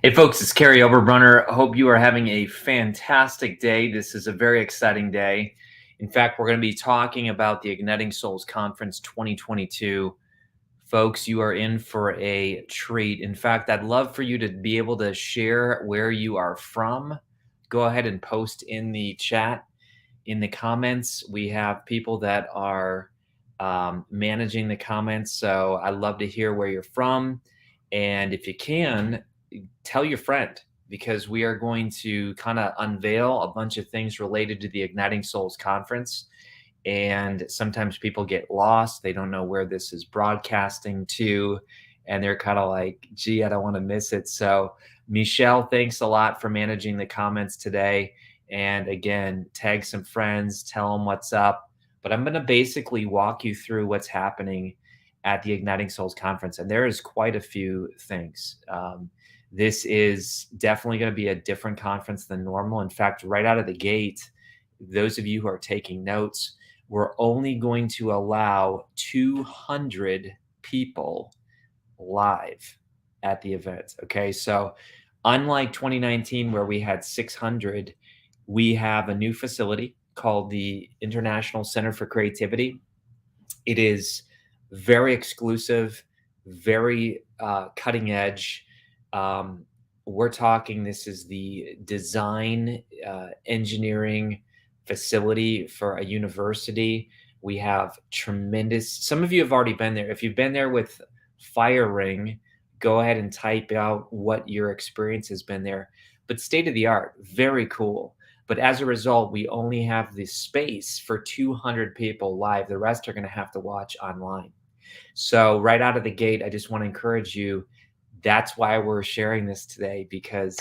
Hey folks, it's Kerry Oberbrunner. Hope you are having a fantastic day. This is a very exciting day. In fact, we're going to be talking about the Igniting Souls Conference 2022. Folks, you are in for a treat. In fact, I'd love for you to be able to share where you are from. Go ahead and post in the chat, in the comments. We have people that are managing the comments, so I'd love to hear where you're from. And if you can, tell your friend, because we are going to kind of unveil a bunch of things related to the Igniting Souls Conference. And sometimes people get lost. They don't know where this is broadcasting to. And they're kind of like, gee, I don't want to miss it. So Michelle, thanks a lot for managing the comments today. And again, tag some friends, tell them what's up. But I'm going to basically walk you through what's happening at the Igniting Souls Conference. And there is quite a few things. This is definitely going to be a different conference than normal. In fact, right out of the gate, those of you who are taking notes, we're only going to allow 200 people live at the event. Okay, so unlike 2019 where we had 600, we have a new facility called the International Center for Creativity. It is very exclusive, very cutting edge. We're talking, this is the design engineering facility for a university. We have tremendous, some of you have already been there. If you've been there with Fire Ring, go ahead and type out what your experience has been there. But state of the art, very cool. But as a result, we only have the space for 200 people live. The rest are going to have to watch online. So right out of the gate, I just want to encourage you. That's why we're sharing this today, because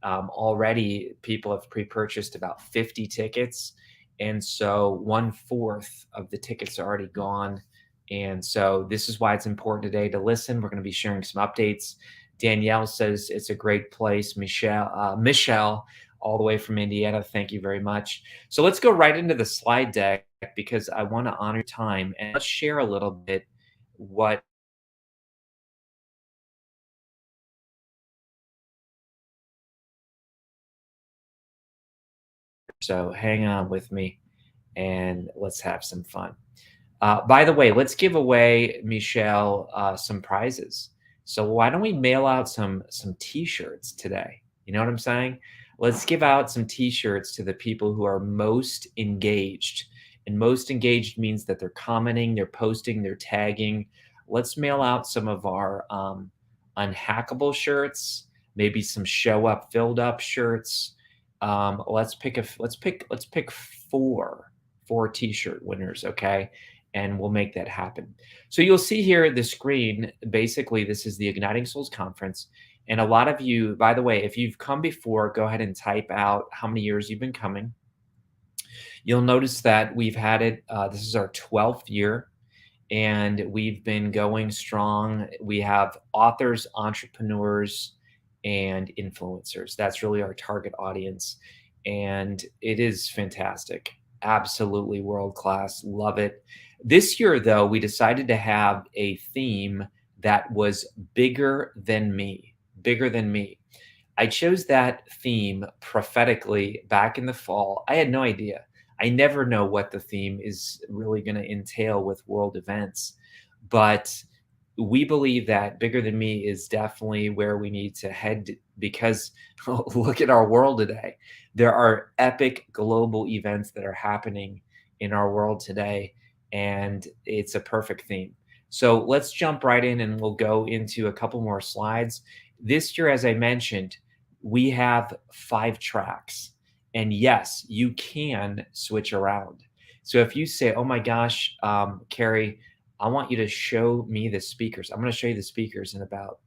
already people have pre-purchased about 50 tickets. And so 1/4 of the tickets are already gone. And so this is why it's important today to listen. We're going to be sharing some updates. Danielle says it's a great place. Michelle, all the way from Indiana, thank you very much. So let's go right into the slide deck, because I want to honor time, and let's share a little bit what so hang on with me and let's have some fun. By the way, let's give away, Michelle, some prizes. So why don't we mail out some t-shirts today? You know what I'm saying? Let's give out some t-shirts to the people who are most engaged. And most engaged means that they're commenting, they're posting, they're tagging. Let's mail out some of our unhackable shirts, maybe some show up, filled up shirts. Let's pick four t-shirt winners, okay? And we'll make that happen. So you'll see here the screen, basically this is the Igniting Souls Conference. And a lot of you, by the way, if you've come before, go ahead and type out how many years you've been coming. You'll notice that we've had it, this is our 12th year, and we've been going strong. We have authors, entrepreneurs, and influencers. That's really our target audience. And it is fantastic. Absolutely world-class. Love it. This year, though, we decided to have a theme that was bigger than me. Bigger than me. I chose that theme prophetically back in the fall. I had no idea. I never know what the theme is really going to entail with world events. But we believe that bigger than me is definitely where we need to head, because look at our world today. There are epic global events that are happening in our world today, and it's a perfect theme. So let's jump right in and we'll go into a couple more slides. This year, as I mentioned, we have 5 tracks. And yes, you can switch around. So if you say, oh my gosh, Carrie, I want you to show me the speakers. I'm going to show you the speakers in about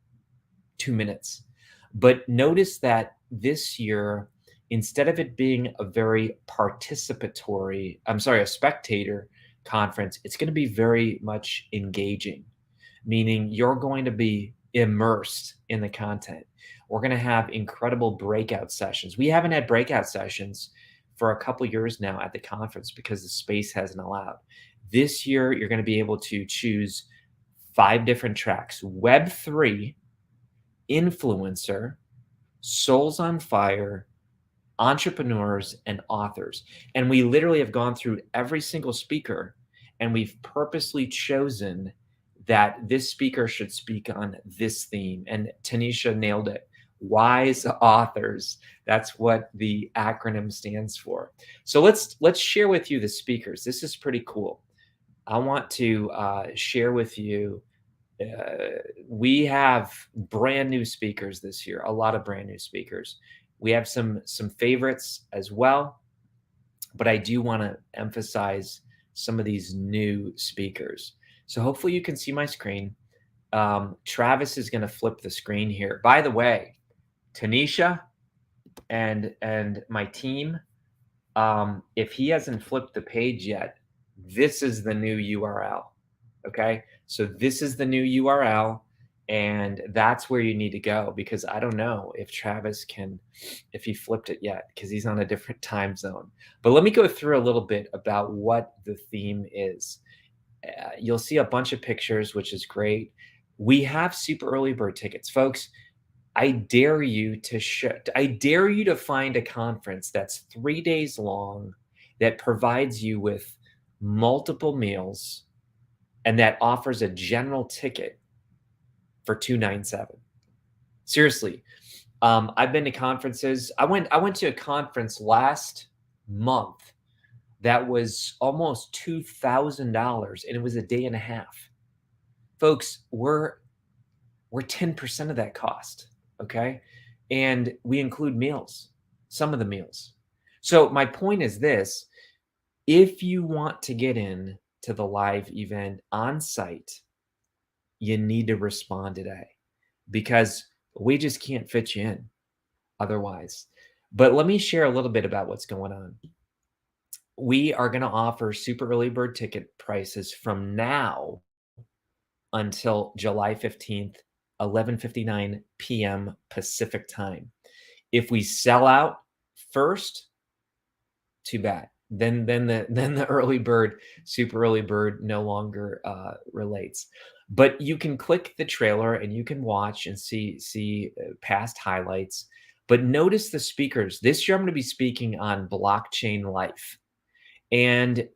2 minutes. But notice that this year, instead of it being a very participatory, a spectator conference, it's going to be very much engaging, meaning you're going to be immersed in the content. We're going to have incredible breakout sessions. We haven't had breakout sessions for a couple years now at the conference because the space hasn't allowed. This year, you're going to be able to choose 5 different tracks: Web3, influencer, souls on fire, entrepreneurs, and authors. And we literally have gone through every single speaker, and we've purposely chosen that this speaker should speak on this theme. And Tanisha nailed it. Wise authors. That's what the acronym stands for. So let's share with you the speakers. This is pretty cool. I want to share with you. We have brand new speakers this year. A lot of brand new speakers. We have some favorites as well, but I do want to emphasize some of these new speakers. So hopefully you can see my screen. Travis is going to flip the screen here. By the way, Tanisha and my team, if he hasn't flipped the page yet, this is the new URL. Okay, so this is the new URL, and that's where you need to go, because I don't know if Travis can, if he flipped it yet, because he's on a different time zone. But let me go through a little bit about what the theme is. You'll see a bunch of pictures, which is great. We have super early bird tickets, folks. I dare you to find a conference that's 3 days long, that provides you with multiple meals, and that offers a general ticket for $297. Seriously, I've been to conferences. I went to a conference last month that was almost $2,000, and it was a day and a half. Folks, we're 10% of that cost, okay? And we include meals, some of the meals. So my point is this: if you want to get in to the live event on site, you need to respond today, because we just can't fit you in otherwise. But let me share a little bit about what's going on. We are going to offer super early bird ticket prices from now until July 15th, 11:59 p.m. Pacific time. If we sell out first, too bad. Then the early bird, super early bird, no longer relates. But you can click the trailer and you can watch and see past highlights. But notice the speakers. This year I'm going to be speaking on blockchain life. And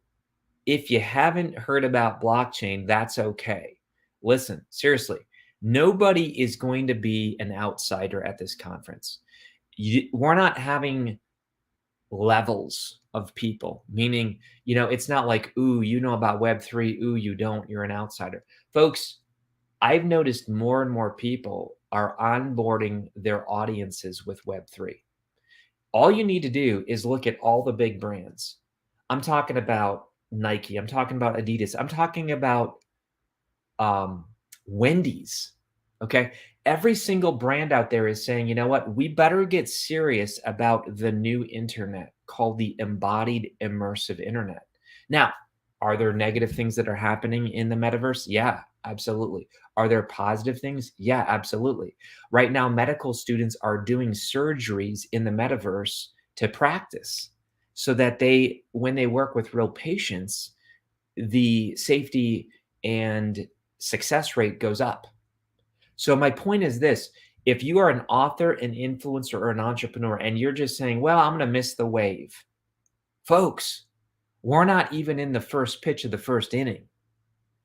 if you haven't heard about blockchain, that's okay. Listen, seriously, nobody is going to be an outsider at this conference. We're not having levels of people, meaning, it's not like, ooh, you know about Web3, ooh, you don't, you're an outsider. Folks, I've noticed more and more people are onboarding their audiences with Web3. All you need to do is look at all the big brands. I'm talking about Nike. I'm talking about Adidas. I'm talking about Wendy's. Okay. Every single brand out there is saying, you know what, we better get serious about the new internet called the embodied immersive internet. Now, are there negative things that are happening in the metaverse? Yeah, absolutely. Are there positive things? Yeah, absolutely. Right now, medical students are doing surgeries in the metaverse to practice, so that when they work with real patients, the safety and success rate goes up. So my point is this: if you are an author, an influencer, or an entrepreneur, and you're just saying, well, I'm going to miss the wave, folks, we're not even in the first pitch of the first inning.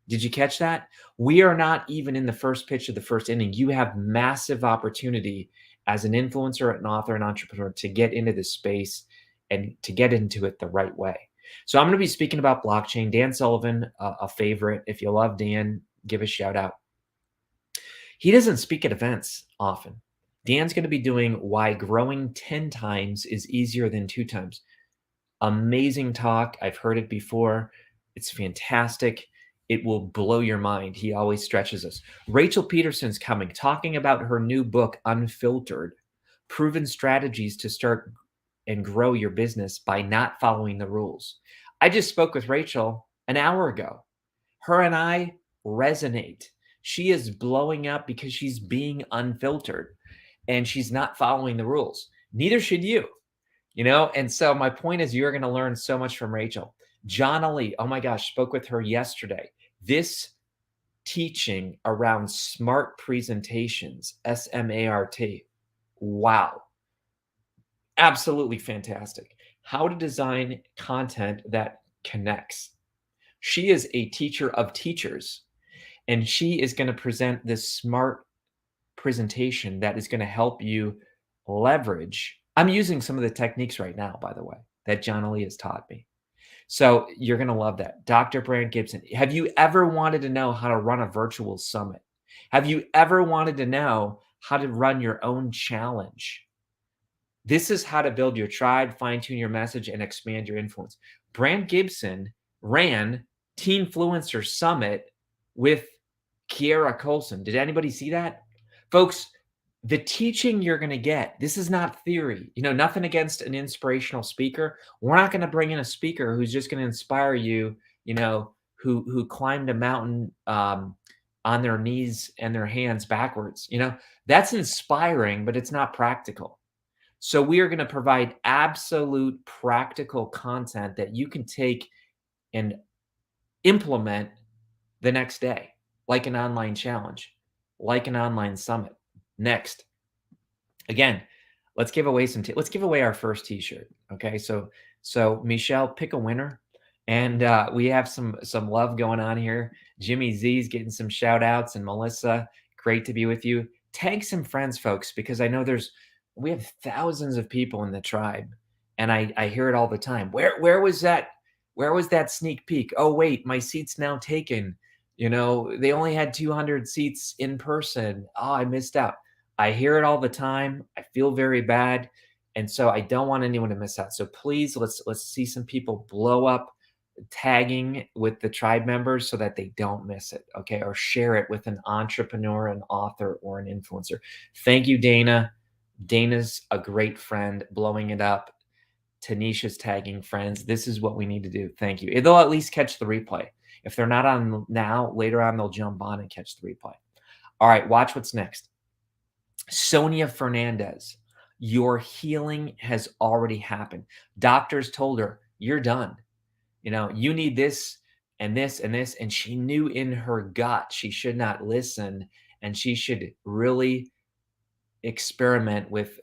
Did you catch that? We are not even in the first pitch of the first inning. You have massive opportunity as an influencer, an author, an entrepreneur to get into this space and to get into it the right way. So I'm going to be speaking about blockchain. Dan Sullivan, a favorite. If you love Dan, give a shout out. He doesn't speak at events often. Dan's going to be doing why growing 10 times is easier than 2 times. Amazing talk. I've heard it before. It's fantastic. It will blow your mind. He always stretches us. Rachel Peterson's coming, talking about her new book, Unfiltered: Proven Strategies to Start and Grow Your Business by Not Following the Rules. I just spoke with Rachel an hour ago. Her and I resonate. She is blowing up because she's being unfiltered and she's not following the rules. Neither should you, And so my point is, you're going to learn so much from Rachel. John Ali, oh my gosh, spoke with her yesterday. This teaching around smart presentations, SMART, Wow. Absolutely fantastic. How to design content that connects. She is a teacher of teachers, and she is going to present this smart presentation that is going to help you leverage. I'm using some of the techniques right now, by the way, that John Lee has taught me. So you're going to love that. Dr. Brand Gibson, have you ever wanted to know how to run a virtual summit? Have you ever wanted to know how to run your own challenge? This is how to build your tribe, fine-tune your message, and expand your influence. Brand Gibson ran Teenfluencer Summit with Kiara Colson. Did anybody see that? Folks, the teaching you're going to get, this is not theory. Nothing against an inspirational speaker. We're not going to bring in a speaker who's just going to inspire you, who climbed a mountain on their knees and their hands backwards. That's inspiring, but it's not practical. So we are going to provide absolute practical content that you can take and implement the next day, like an online challenge, like an online summit. Next, again, let's give away let's give away our first t-shirt. Okay. So Michelle, pick a winner. And we have some love going on here. Jimmy Z's getting some shout outs, and Melissa, great to be with you. Tag some friends, folks, because I know we have thousands of people in the tribe, and I hear it all the time. Where was that? Where was that sneak peek? Oh, wait, my seat's now taken. They only had 200 seats in person. Oh, I missed out. I hear it all the time. I feel very bad. And so I don't want anyone to miss out. So please, let's see some people blow up tagging with the tribe members so that they don't miss it. Okay. Or share it with an entrepreneur, an author, or an influencer. Thank you, Dana. Dana's a great friend, blowing it up. Tanisha's tagging friends. This is what we need to do. Thank you. They'll at least catch the replay. If they're not on now, later on, they'll jump on and catch the replay. All right, watch what's next. Sonia Fernandez, your healing has already happened. Doctors told her, you're done. You need this and this and this. And she knew in her gut she should not listen, and she should really experiment with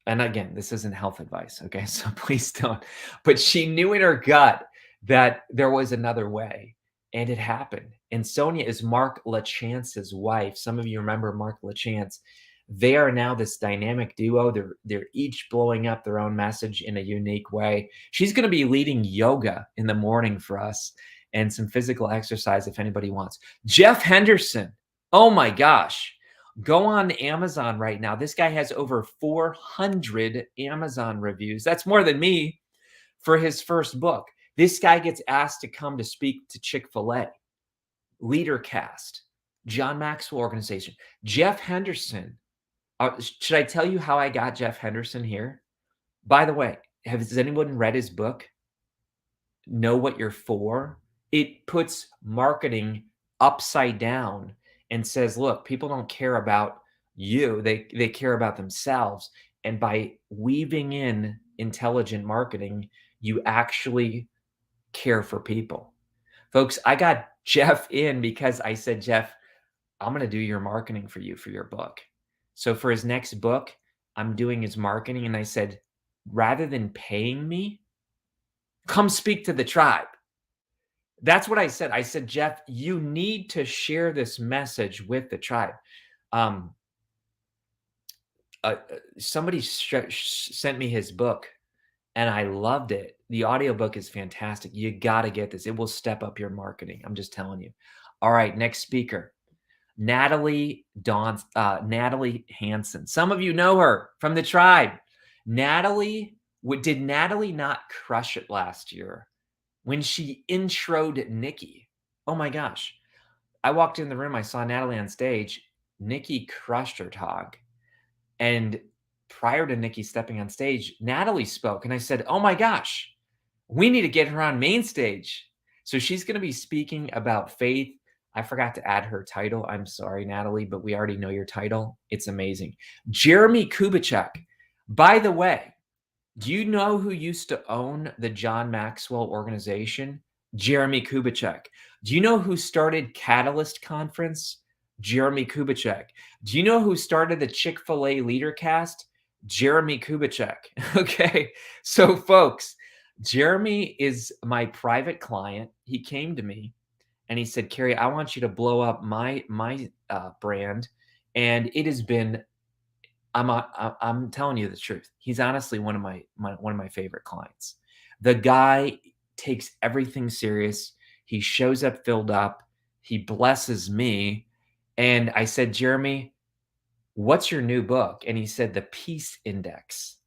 and again, this isn't health advice, okay? So please don't. But she knew in her gut that there was another way, and it happened. And Sonia is Mark LaChance's wife. Some of you remember Mark LaChance. They are now this dynamic duo. They're each blowing up their own message in a unique way. She's going to be leading yoga in the morning for us, and some physical exercise if anybody wants. Jeff Henderson. Oh my gosh. Go on Amazon right now. This guy has over 400 Amazon reviews. That's more than me for his first book. This guy gets asked to come to speak to Chick-fil-A, LeaderCast, John Maxwell Organization. Jeff Henderson. Should I tell you how I got Jeff Henderson here? By the way, has anyone read his book, Know What You're For? It puts marketing upside down and says, look, people don't care about you. They care about themselves. And by weaving in intelligent marketing, you actually care for people. Folks, I got Jeff in because I said, Jeff, I'm going to do your marketing for you for your book. So for his next book, I'm doing his marketing. And I said, rather than paying me, come speak to the tribe. That's what I said. I said, Jeff, you need to share this message with the tribe. Somebody sent me his book, and I loved it. The audiobook is fantastic. You got to get this. It will step up your marketing. I'm just telling you. All right, next speaker, Natalie Hanson. Some of you know her from the tribe. Did Natalie not crush it last year when she introed Nikki? Oh my gosh. I walked in the room, I saw Natalie on stage. Nikki crushed her talk. And prior to Nikki stepping on stage, Natalie spoke. And I said, oh my gosh, we need to get her on main stage. So she's going to be speaking about faith. I forgot to add her title. I'm sorry, Natalie, but we already know your title. It's amazing. Jeremy Kubicek. By the way, do you know who used to own the John Maxwell Organization? Jeremy Kubicek. Do you know who started Catalyst Conference? Jeremy Kubicek. Do you know who started the Chick-fil-A Leadercast? Jeremy Kubicek. Okay. So folks, Jeremy is my private client. He came to me and he said, Carrie, I want you to blow up my brand. And it has been, I'm telling you the truth. He's honestly one of my favorite clients. The guy takes everything serious. He shows up filled up. He blesses me. And I said, Jeremy, what's your new book? And he said, The Peace Index.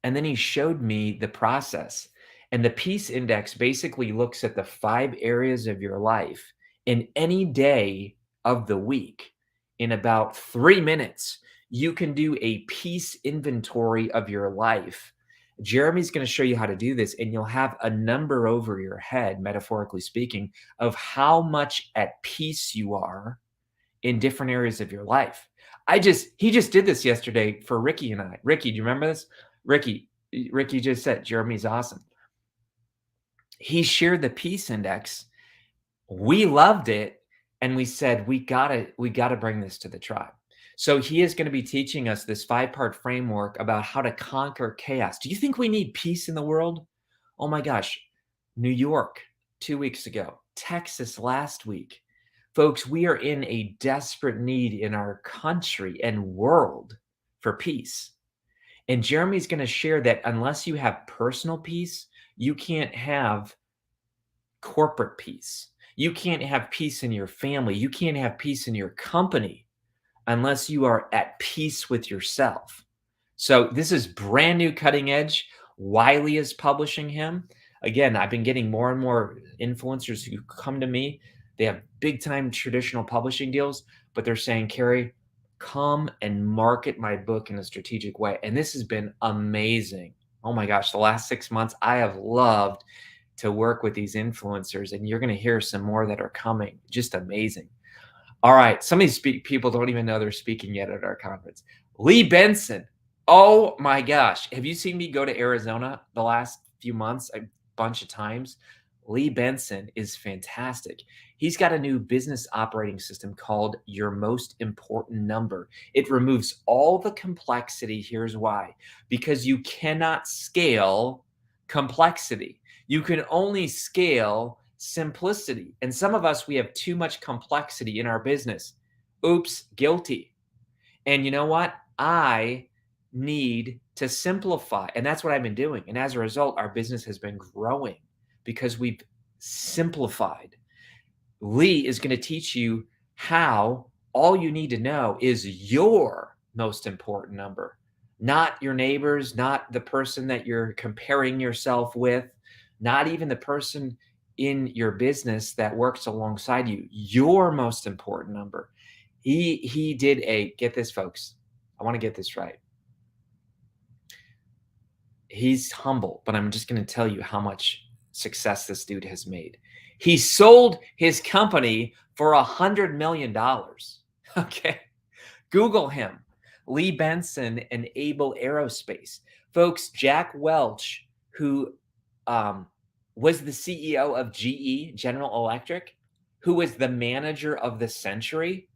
And then he showed me the process. And the Peace Index basically looks at the 5 areas of your life in any day of the week. In about 3 minutes, you can do a peace inventory of your life. Jeremy's going to show you how to do this, and you'll have a number over your head, metaphorically speaking, of how much at peace you are in different areas of your life. He just did this yesterday for Ricky and I. Ricky, do you remember this? Ricky just said, Jeremy's awesome. He shared the Peace Index. We loved it. And we said, we gotta bring this to the tribe. So he is going to be teaching us this 5-part framework about how to conquer chaos. Do you think we need peace in the world? Oh my gosh. New York 2 weeks ago, Texas last week. Folks, we are in a desperate need in our country and world for peace. And Jeremy's going to share that unless you have personal peace, you can't have corporate peace. You can't have peace in your family. You can't have peace in your company unless you are at peace with yourself. So this is brand new, cutting edge. Wiley is publishing him. Again, I've been getting more and more influencers who come to me. They have big time traditional publishing deals, but they're saying, Carrie, come and market my book in a strategic way. And this has been amazing. Oh my gosh, the last 6 months, I have loved to work with these influencers, and you're going to hear some more that are coming. Just amazing. All right. Some of these people don't even know they're speaking yet at our conference. Lee Benson. Oh my gosh. Have you seen me go to Arizona the last few months? A bunch of times. Lee Benson is fantastic. He's got a new business operating system called Your Most Important Number. It removes all the complexity. Here's why. Because you cannot scale complexity. You can only scale simplicity. And some of us, we have too much complexity in our business. Oops, guilty. And you know what? I need to simplify. And that's what I've been doing. And as a result, our business has been growing because we've simplified. Lee is going to teach you how all you need to know is your most important number, not your neighbors, not the person that you're comparing yourself with, not even the person in your business that works alongside you, your most important number. He did get this, folks. I want to get this right. He's humble, but I'm just going to tell you how much success this dude has made. He sold his company for $100 million. Okay. Google him. Lee Benson and Able Aerospace. Folks, Jack Welch, who was the CEO of GE, General Electric, who was the manager of the century,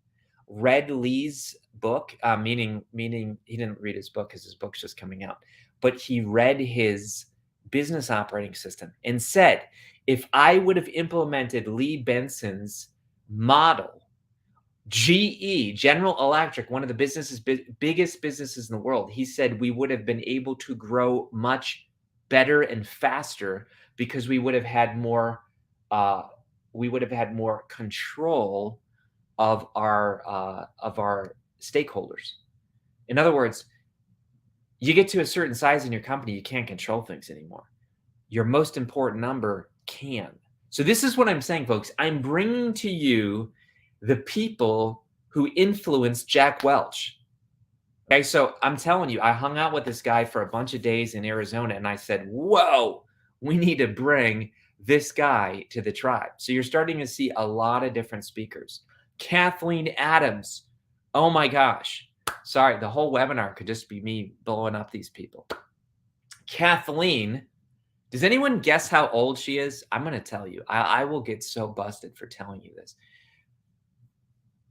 read Lee's book, meaning he didn't read his book because his book's just coming out, but he read his business operating system and said, if I would have implemented Lee Benson's model, GE, General Electric, one of the biggest businesses in the world, he said we would have been able to grow much better and faster because we would have had more control of our stakeholders. In other words, you get to a certain size in your company, you can't control things anymore. Your most important number can. So this is what I'm saying, folks. I'm bringing to you the people who influenced Jack Welch. Okay, so I'm telling you, I hung out with this guy for a bunch of days in Arizona, and I said, whoa, we need to bring this guy to the tribe. So you're starting to see a lot of different speakers. Kathleen Adams. Oh my gosh. Sorry, the whole webinar could just be me blowing up these people. Kathleen, does anyone guess how old she is? I'm going to tell you. I will get so busted for telling you this.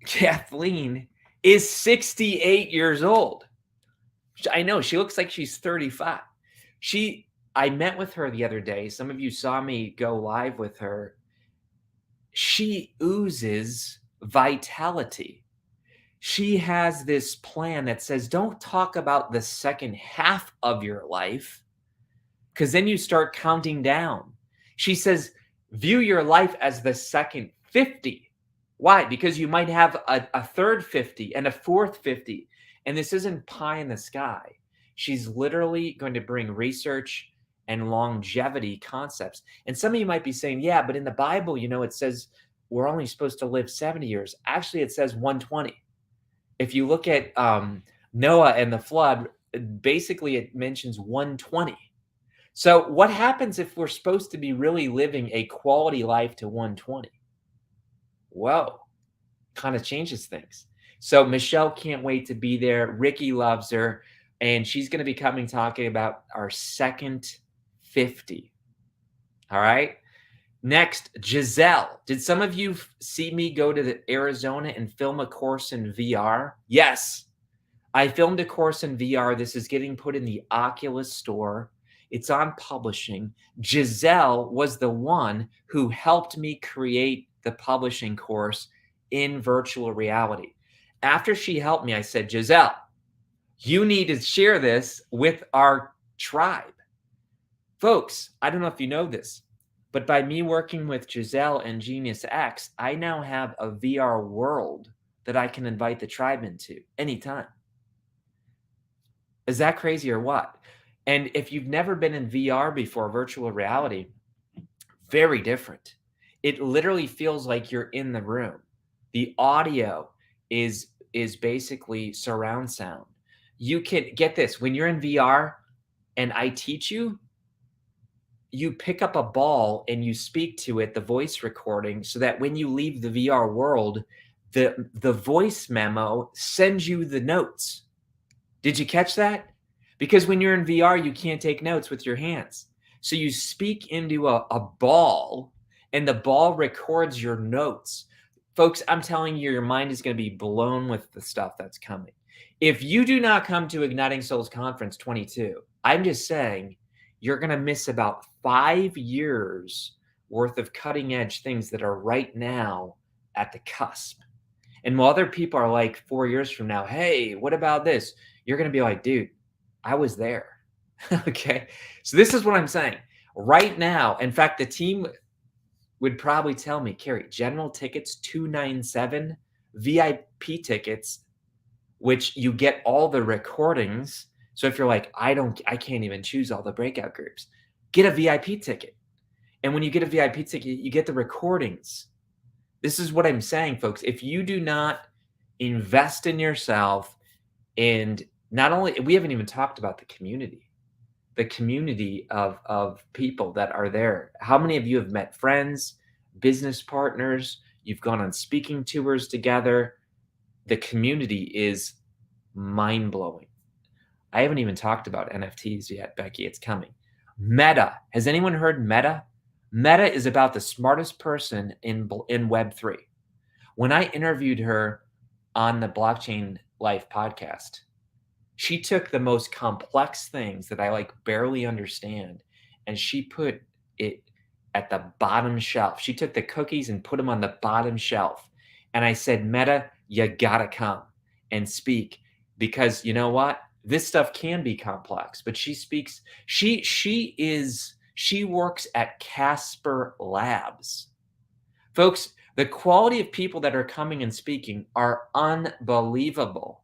Kathleen is 68 years old. I know she looks like she's 35. I met with her the other day. Some of you saw me go live with her. She oozes vitality. She has this plan that says, don't talk about the second half of your life, because then you start counting down. She says, view your life as the second 50. Why? Because you might have a third 50 and a fourth 50. And this isn't pie in the sky. She's literally going to bring research and longevity concepts. And some of you might be saying, yeah, but in the Bible, it says we're only supposed to live 70 years. Actually, it says 120. If you look at Noah and the flood, basically it mentions 120. So what happens if we're supposed to be really living a quality life to 120? Whoa, kind of changes things. So Michelle can't wait to be there. Ricky loves her. And she's going to be coming talking about our second 50. All right. Next, Giselle. Did some of you see me go to Arizona and film a course in VR? Yes. I filmed a course in VR. This is getting put in the Oculus store. It's on publishing. Giselle was the one who helped me create the publishing course in virtual reality. After she helped me, I said, Giselle, you need to share this with our tribe. Folks, I don't know if you know this, but by me working with Giselle and Genius X, I now have a VR world that I can invite the tribe into anytime. Is that crazy or what? And if you've never been in VR before, virtual reality, very different. It literally feels like you're in the room. The audio is basically surround sound. You can get this when you're in VR and I teach you, you pick up a ball and you speak to it, the voice recording, so that when you leave the VR world, the voice memo sends you the notes. Did you catch that? Because when you're in VR, you can't take notes with your hands. So you speak into a ball and the ball records your notes. Folks, I'm telling you, your mind is going to be blown with the stuff that's coming. If you do not come to Igniting Souls Conference 22, I'm just saying you're going to miss about 5 years worth of cutting edge things that are right now at the cusp. And while other people are like 4 years from now, hey, what about this? You're going to be like, dude, I was there. Okay. So this is what I'm saying right now. In fact, the team would probably tell me, Carrie, general tickets, $297, VIP tickets, which you get all the recordings. So if you're like, I can't even choose all the breakout groups, get a VIP ticket. And when you get a VIP ticket, you get the recordings. This is what I'm saying, folks. If you do not invest in yourself, and not only, we haven't even talked about the community of people that are there. How many of you have met friends, business partners? You've gone on speaking tours together. The community is mind-blowing. I haven't even talked about NFTs yet, Becky. It's coming. Meta. Has anyone heard Meta? Meta is about the smartest person in Web3. When I interviewed her on the Blockchain Life podcast, she took the most complex things that I barely understand, and she put it at the bottom shelf. She took the cookies and put them on the bottom shelf. And I said, Meta, you gotta come and speak, because you know what? This stuff can be complex, but she speaks. She works at Casper Labs. Folks, the quality of people that are coming and speaking are unbelievable.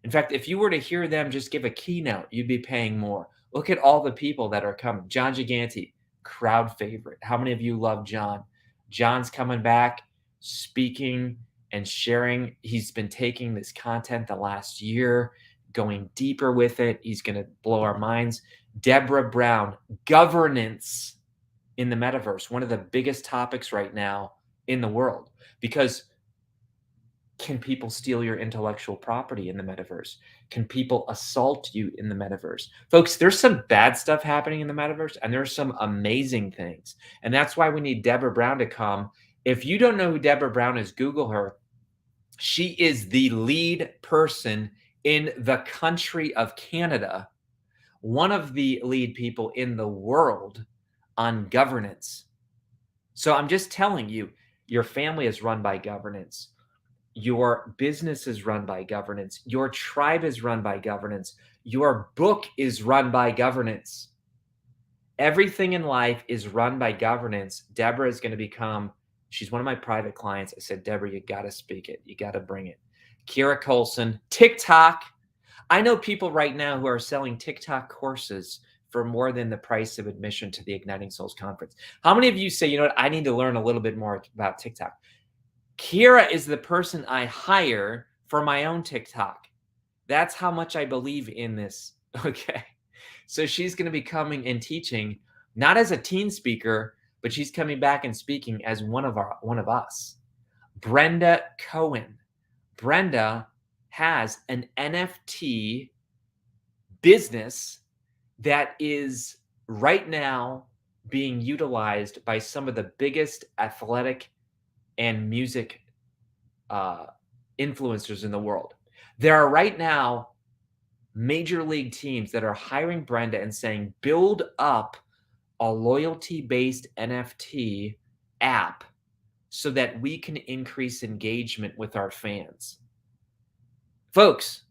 In fact, if you were to hear them just give a keynote, you'd be paying more. Look at all the people that are coming. John Giganti, crowd favorite. How many of you love John? John's coming back, speaking and sharing. He's been taking this content the last year, going deeper with it. He's going to blow our minds. Deborah Brown, governance in the metaverse, one of the biggest topics right now in the world, because can people steal your intellectual property in the metaverse? Can people assault you in the metaverse? Folks, there's some bad stuff happening in the metaverse, and there's some amazing things. And that's why we need Deborah Brown to come. If you don't know who Deborah Brown is, Google her. She is the lead person in the country of Canada, one of the lead people in the world on governance. So I'm just telling you, your family is run by governance. Your business is run by governance. Your tribe is run by governance. Your book is run by governance. Everything in life is run by governance. Deborah is going to become, she's one of my private clients. I said, Deborah, you got to speak it. You got to bring it. Kira Colson, TikTok. I know people right now who are selling TikTok courses for more than the price of admission to the Igniting Souls conference. How many of you say, you know what, I need to learn a little bit more about TikTok? Kira is the person I hire for my own TikTok. That's how much I believe in this. Okay. So she's going to be coming and teaching, not as a teen speaker, but she's coming back and speaking as one of us. Brenda Cohen. Brenda has an NFT business that is right now being utilized by some of the biggest athletic and music influencers in the world. There are right now major league teams that are hiring Brenda and saying, build up a loyalty-based NFT app so that we can increase engagement with our fans. Folks,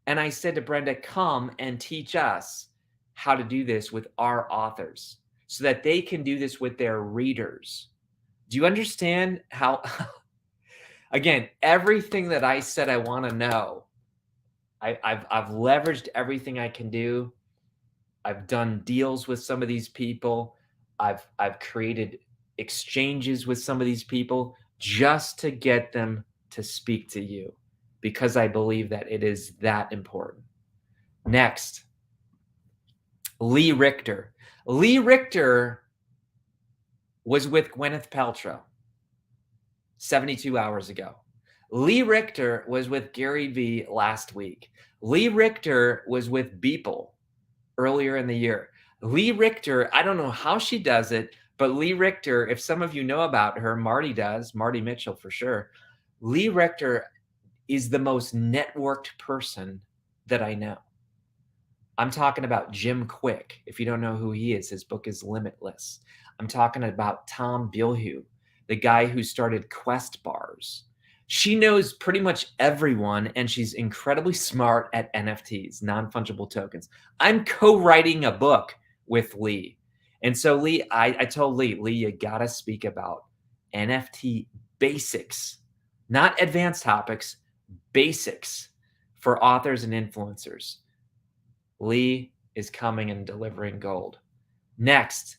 and I said to Brenda, come and teach us how to do this with our authors so that they can do this with their readers. Do you understand how, again, everything that I said I want to know, I've leveraged everything I can do. I've done deals with some of these people. I've created exchanges with some of these people just to get them to speak to you, because I believe that it is that important. Next, Lee Richter. Lee Richter was with Gwyneth Paltrow 72 hours ago. Lee Richter was with Gary Vee last week. Lee Richter was with Beeple earlier in the year. Lee Richter, I don't know how she does it, but Lee Richter, if some of you know about her, Marty does, Marty Mitchell for sure. Lee Richter is the most networked person that I know. I'm talking about Jim Quick. If you don't know who he is, his book is Limitless. I'm talking about Tom Bilhu, the guy who started Quest Bars. She knows pretty much everyone, and she's incredibly smart at NFTs, non-fungible tokens. I'm co-writing a book with Lee. And so Lee, I told Lee, you got to speak about NFT basics, not advanced topics, basics for authors and influencers. Lee is coming and delivering gold. Next,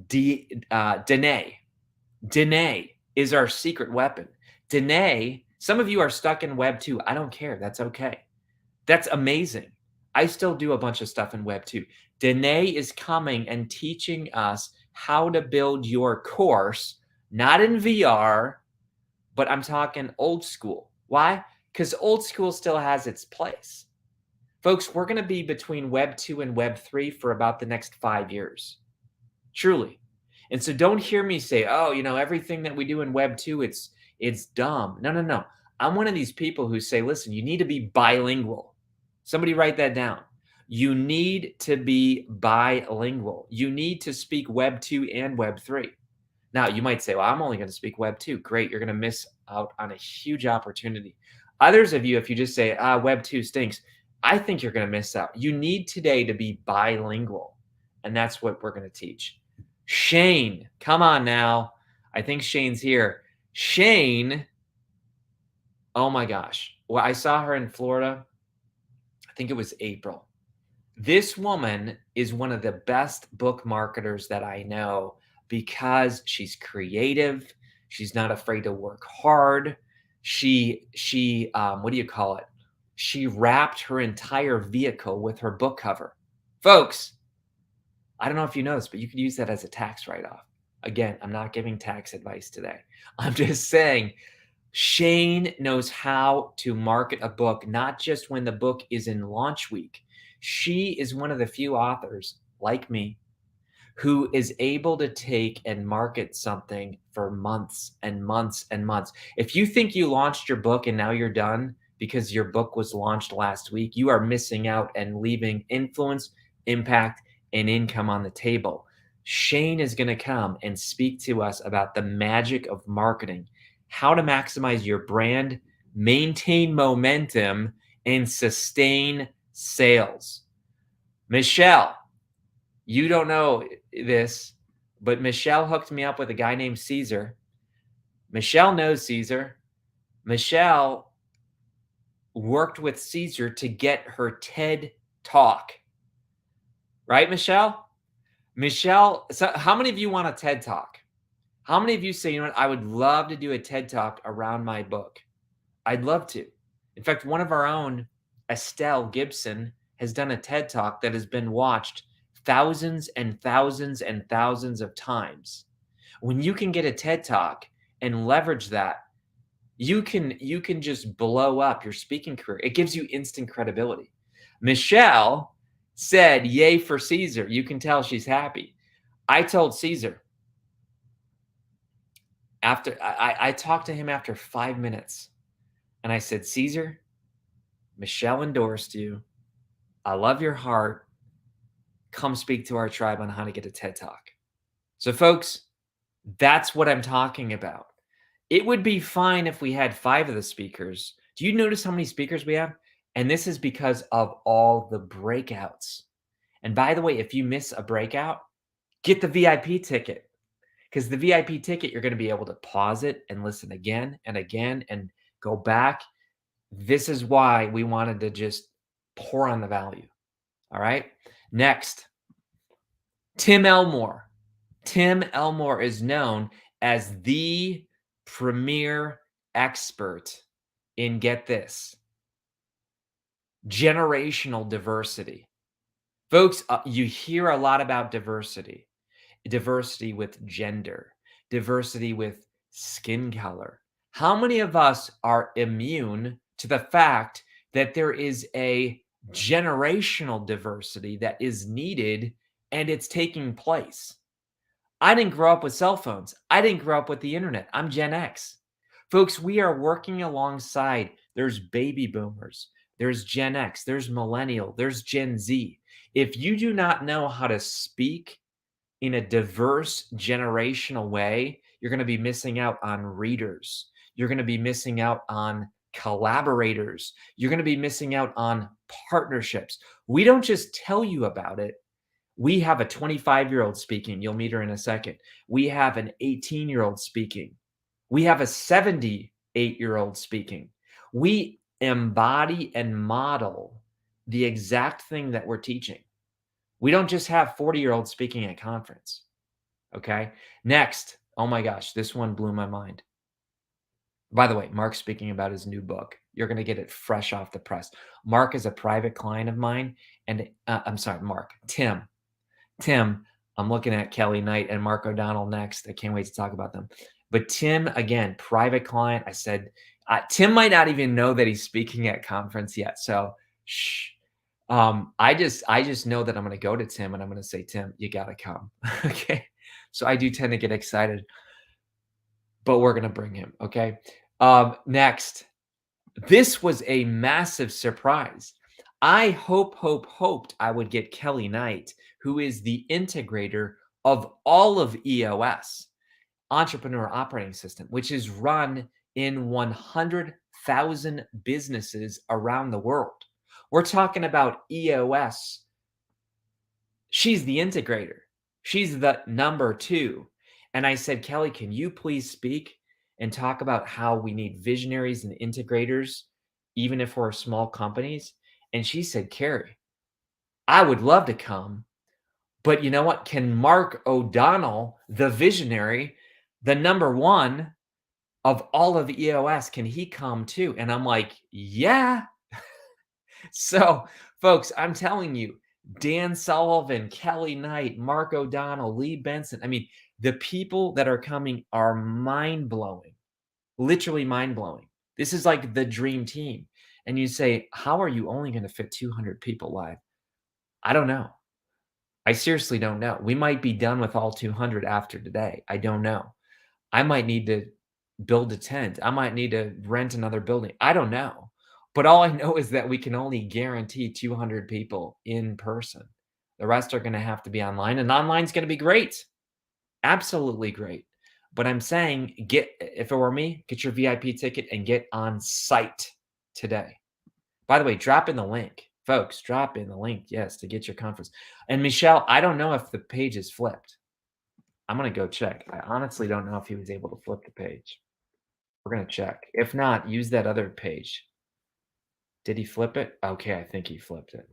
Danae. Danae is our secret weapon. Danae, some of you are stuck in Web 2. I don't care. That's okay. That's amazing. I still do a bunch of stuff in Web 2. Danae is coming and teaching us how to build your course, not in VR, but I'm talking old school. Why? Because old school still has its place. Folks, we're going to be between Web 2 and Web 3 for about the next 5 years. Truly. And so don't hear me say, oh, you know, everything that we do in Web 2, it's dumb. No. I'm one of these people who say, listen, you need to be bilingual. Somebody write that down. You need to be bilingual. You need to speak Web 2 and Web 3. Now, you might say, well, I'm only going to speak Web 2. Great. You're going to miss out on a huge opportunity. Others of you, if you just say, Web 2 stinks, I think you're going to miss out. You need today to be bilingual. And that's what we're going to teach. Shane, come on now. I think Shane's here. Shane, oh my gosh. Well, I saw her in Florida. I think it was April. This woman is one of the best book marketers that I know because she's creative. She's not afraid to work hard. She what do you call it? She wrapped her entire vehicle with her book cover. Folks, I don't know if you know this, but you could use that as a tax write-off. Again, I'm not giving tax advice today. I'm just saying Shane knows how to market a book, not just when the book is in launch week. She is one of the few authors like me who is able to take and market something for months and months and months. If you think you launched your book and now you're done because your book was launched last week, you are missing out and leaving influence, impact, and income on the table. Shane is going to come and speak to us about the magic of marketing, how to maximize your brand, maintain momentum, and sustain sales. Michelle, you don't know this, but Michelle hooked me up with a guy named Caesar. Michelle knows Caesar. Michelle worked with Caesar to get her TED Talk. Right, Michelle? Michelle, so how many of you want a TED Talk? How many of you say, you know what, I would love to do a TED Talk around my book? I'd love to. In fact, one of our own, Estelle Gibson, has done a TED Talk that has been watched thousands and thousands and thousands of times. When you can get a TED Talk and leverage that, you can just blow up your speaking career. It gives you instant credibility. Michelle said, yay for Caesar. You can tell she's happy. I told Caesar, after I talked to him after 5 minutes, and I said, Caesar, Michelle endorsed you. I love your heart. Come speak to our tribe on how to get a TED Talk. So folks, that's what I'm talking about. It would be fine if we had 5 of the speakers. Do you notice how many speakers we have? And this is because of all the breakouts. And by the way, if you miss a breakout, get the VIP ticket, because the VIP ticket, you're going to be able to pause it and listen again and again and go back. This is why we wanted to just pour on the value. All right. Next, Tim Elmore. Tim Elmore is known as the premier expert in, get this, generational diversity. Folks, you hear a lot about diversity. Diversity with gender, diversity with skin color. How many of us are immune to the fact that there is a generational diversity that is needed and it's taking place? I didn't grow up with cell phones. I didn't grow up with the internet. I'm Gen X. Folks, we are working alongside. There's baby boomers, there's Gen X, there's millennial, there's Gen Z. If you do not know how to speak in a diverse generational way, you're going to be missing out on readers. You're going to be missing out on collaborators. You're going to be missing out on partnerships. We don't just tell you about it. We have a 25-year-old speaking. You'll meet her in a second. We have an 18-year-old speaking. We have a 78-year-old speaking. We embody and model the exact thing that we're teaching. We don't just have 40-year-olds speaking at conference. Okay. Next. Oh my gosh, this one blew my mind. By the way, Mark's speaking about his new book. You're going to get it fresh off the press. Mark is a private client of mine. And I'm sorry, Mark, Tim, I'm looking at Kelly Knight and Mark O'Donnell next. I can't wait to talk about them. But Tim, again, private client. I said, Tim might not even know that he's speaking at conference yet. So shh. I just know that I'm going to go to Tim and I'm going to say, Tim, you got to come. Okay. So I do tend to get excited, but we're going to bring him. Okay. Next, this was a massive surprise. I hoped I would get Kelly Knight, who is the integrator of all of EOS, Entrepreneur Operating System, which is run in 100,000 businesses around the world. We're talking about EOS. She's the integrator. She's the number 2. And I said, Kelly, can you please speak and talk about how we need visionaries and integrators, even if we're small companies? And she said, Carrie, I would love to come, but you know what? Can Mark O'Donnell, the visionary, the number 1 of all of EOS, can he come too? And I'm like, yeah. So, folks, I'm telling you, Dan Sullivan, Kelly Knight, Mark O'Donnell, Lee Benson. I mean, the people that are coming are mind-blowing, literally mind-blowing. This is like the dream team. And you say, how are you only going to fit 200 people live? I don't know. I seriously don't know. We might be done with all 200 after today. I don't know. I might need to build a tent. I might need to rent another building. I don't know. But all I know is that we can only guarantee 200 people in person. The rest are going to have to be online, and online's going to be great. Absolutely great. But I'm saying, if it were me, get your VIP ticket and get on site today. By the way, drop in the link. Folks, drop in the link, yes, to get your conference. And Michelle, I don't know if the page is flipped. I'm going to go check. I honestly don't know if he was able to flip the page. We're going to check. If not, use that other page. Did he flip it? Okay, I think he flipped it.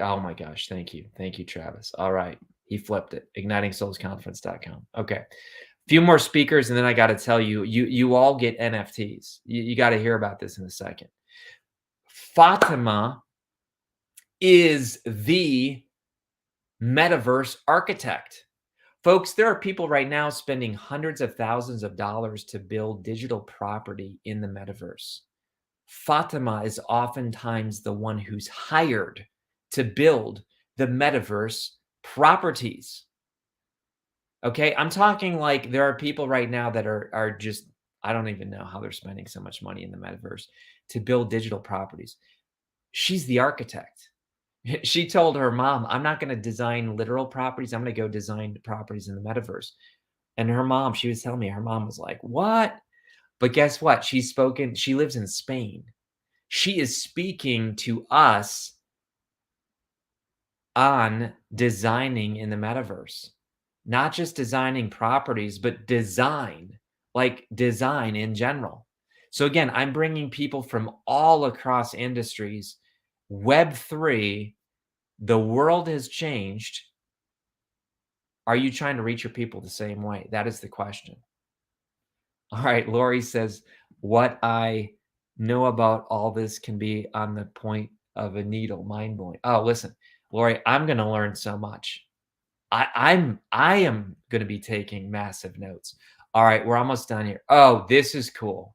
Oh my gosh, thank you. Thank you, Travis. All right, he flipped it. IgnitingSoulsConference.com. Okay. Few more speakers, and then I got to tell you, you all get NFTs. You got to hear about this in a second. Fatima is the metaverse architect. Folks, there are people right now spending hundreds of thousands of dollars to build digital property in the metaverse. Fatima is oftentimes the one who's hired to build the metaverse properties. Okay, I'm talking like there are people right now that are just, I don't even know how they're spending so much money in the metaverse to build digital properties. She's the architect. She told her mom, I'm not going to design literal properties. I'm going to go design properties in the metaverse. And her mom, she was telling me, her mom was like, what? But guess what? She lives in Spain. She is speaking to us on designing in the metaverse, not just designing properties, but design in general. So again, I'm bringing people from all across industries. Web3, the world has changed. Are you trying to reach your people the same way? That is the question. All right, Lori says, what I know about all this can be on the point of a needle, mind-blowing. Oh, listen, Lori, I'm going to learn so much. I am going to be taking massive notes. All right, we're almost done here. Oh, this is cool.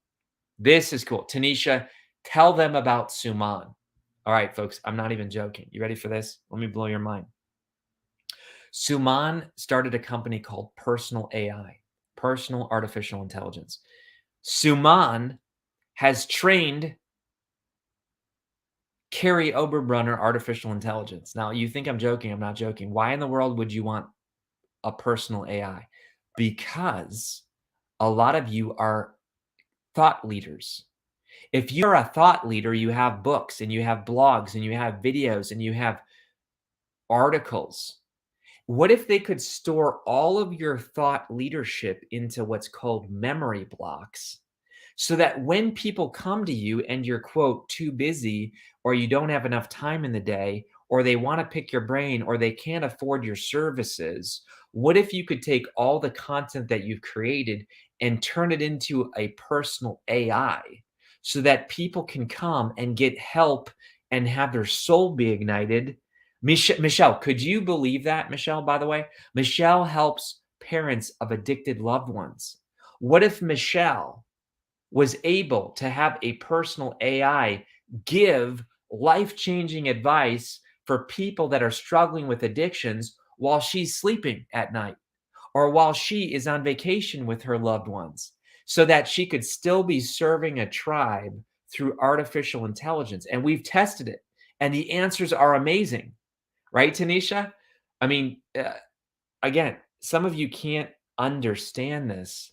This is cool. Tanisha, tell them about Suman. All right, folks, I'm not even joking. You ready for this? Let me blow your mind. Suman started a company called Personal AI, Personal Artificial Intelligence. Suman has trained Carrie Oberbrunner artificial intelligence. Now, you think I'm joking. I'm not joking. Why in the world would you want a personal AI? Because a lot of you are thought leaders. If you're a thought leader, you have books and you have blogs and you have videos and you have articles. What if they could store all of your thought leadership into what's called memory blocks, so that when people come to you and you're, quote, too busy, or you don't have enough time in the day, or they want to pick your brain, or they can't afford your services, what if you could take all the content that you've created and turn it into a personal AI so that people can come and get help and have their soul be ignited? Michelle, could you believe that, Michelle, by the way? Michelle helps parents of addicted loved ones. What if Michelle was able to have a personal AI give life-changing advice for people that are struggling with addictions while she's sleeping at night, or while she is on vacation with her loved ones, so that she could still be serving a tribe through artificial intelligence? And we've tested it, and the answers are amazing. Right, Tanisha? I mean, again, some of you can't understand this